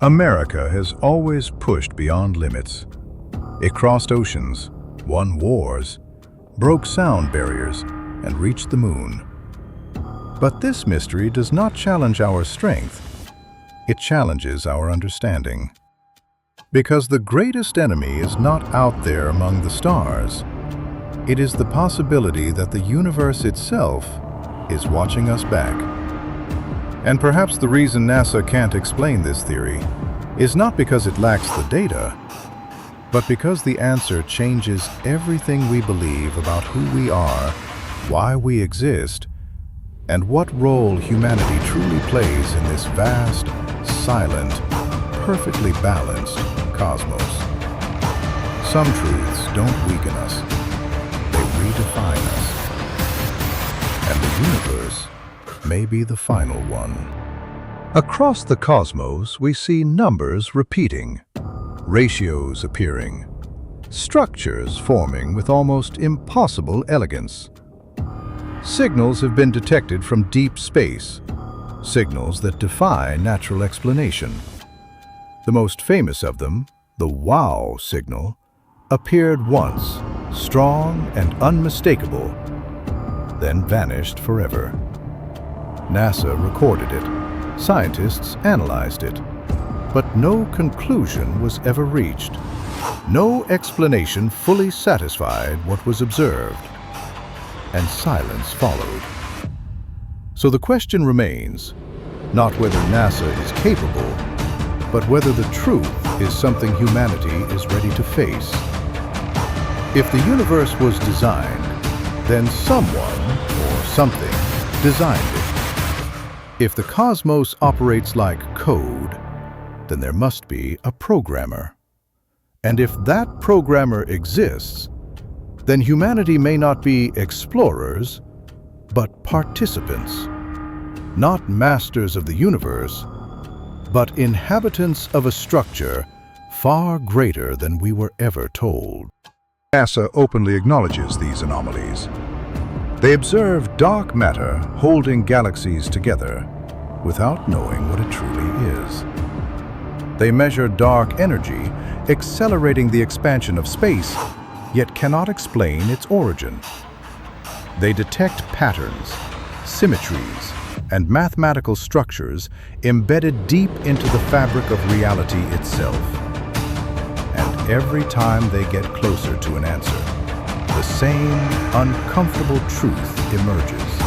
America has always pushed beyond limits. It crossed oceans, won wars, broke sound barriers, and reached the moon. But this mystery does not challenge our strength. It challenges our understanding. Because the greatest enemy is not out there among the stars. It is the possibility that the universe itself is watching us back. And perhaps the reason NASA can't explain this theory is not because it lacks the data, but because the answer changes everything we believe about who we are, why we exist, and what role humanity truly plays in this vast, silent, perfectly balanced cosmos. Some truths don't weaken us, they redefine us. And the universe may be the final one. Across the cosmos, we see numbers repeating, ratios appearing, structures forming with almost impossible elegance. Signals have been detected from deep space, signals that defy natural explanation. The most famous of them, the WOW signal, appeared once, strong and unmistakable, then vanished forever. NASA recorded it, scientists analyzed it, but no conclusion was ever reached. No explanation fully satisfied what was observed, and silence followed. So the question remains, not whether NASA is capable, but whether the truth is something humanity is ready to face. If the universe was designed, then someone or something designed it. If the cosmos operates like code, then there must be a programmer. And if that programmer exists, then humanity may not be explorers, but participants. Not masters of the universe, but inhabitants of a structure far greater than we were ever told. NASA openly acknowledges these anomalies. They observe dark matter holding galaxies together without knowing what it truly is. They measure dark energy accelerating the expansion of space, yet cannot explain its origin. They detect patterns, symmetries, and mathematical structures embedded deep into the fabric of reality itself. And every time they get closer to an answer, the same uncomfortable truth emerges.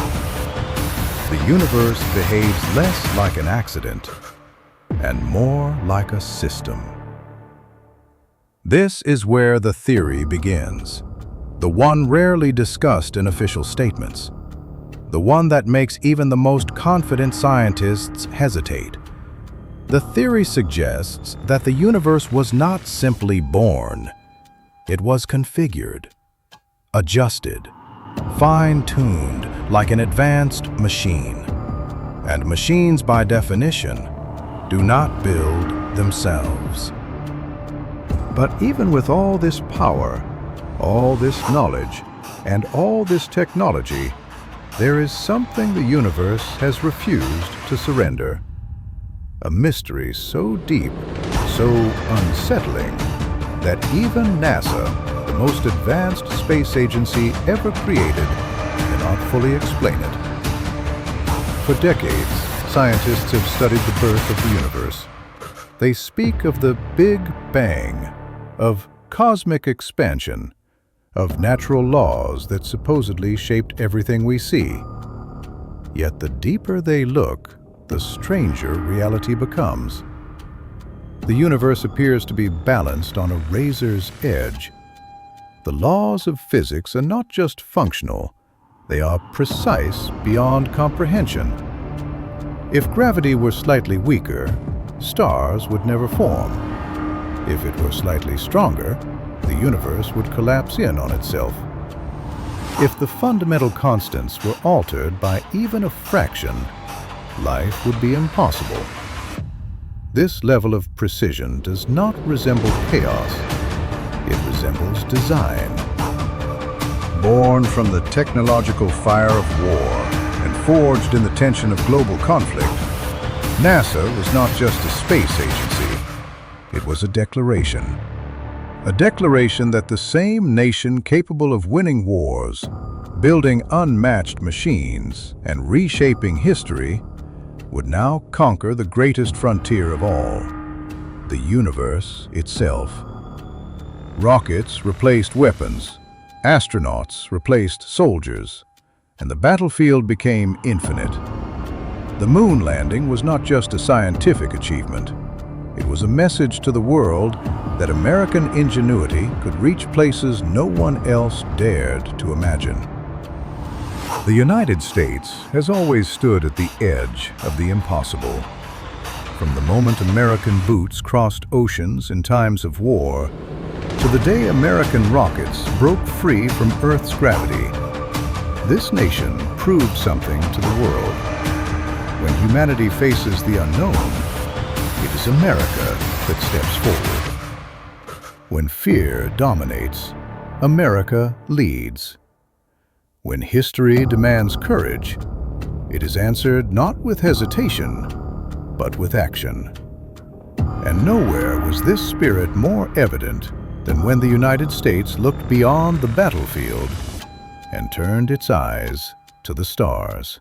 The universe behaves less like an accident and more like a system. This is where the theory begins, the one rarely discussed in official statements, the one that makes even the most confident scientists hesitate. The theory suggests that the universe was not simply born. It was configured, adjusted, fine-tuned like an advanced machine. And machines, by definition, do not build themselves. But even with all this power, all this knowledge, and all this technology, there is something the universe has refused to surrender. A mystery so deep, so unsettling, that even NASA, the most advanced space agency ever created, cannot fully explain it. For decades, scientists have studied the birth of the universe. They speak of the Big Bang, of cosmic expansion, of natural laws that supposedly shaped everything we see. Yet the deeper they look, the stranger reality becomes. The universe appears to be balanced on a razor's edge. The laws of physics are not just functional, they are precise beyond comprehension. If gravity were slightly weaker, stars would never form. If it were slightly stronger, the universe would collapse in on itself. If the fundamental constants were altered by even a fraction, life would be impossible. This level of precision does not resemble chaos. It resembles design. Born from the technological fire of war and forged in the tension of global conflict, NASA was not just a space agency. It was a declaration. A declaration that the same nation capable of winning wars, building unmatched machines, and reshaping history would now conquer the greatest frontier of all, the universe itself. Rockets replaced weapons, astronauts replaced soldiers, and the battlefield became infinite. The moon landing was not just a scientific achievement. It was a message to the world that American ingenuity could reach places no one else dared to imagine. The United States has always stood at the edge of the impossible. From the moment American boots crossed oceans in times of war, to the day American rockets broke free from Earth's gravity, this nation proved something to the world. When humanity faces the unknown, it is America that steps forward. When fear dominates, America leads. When history demands courage, it is answered not with hesitation, but with action. And nowhere was this spirit more evident than when the United States looked beyond the battlefield and turned its eyes to the stars.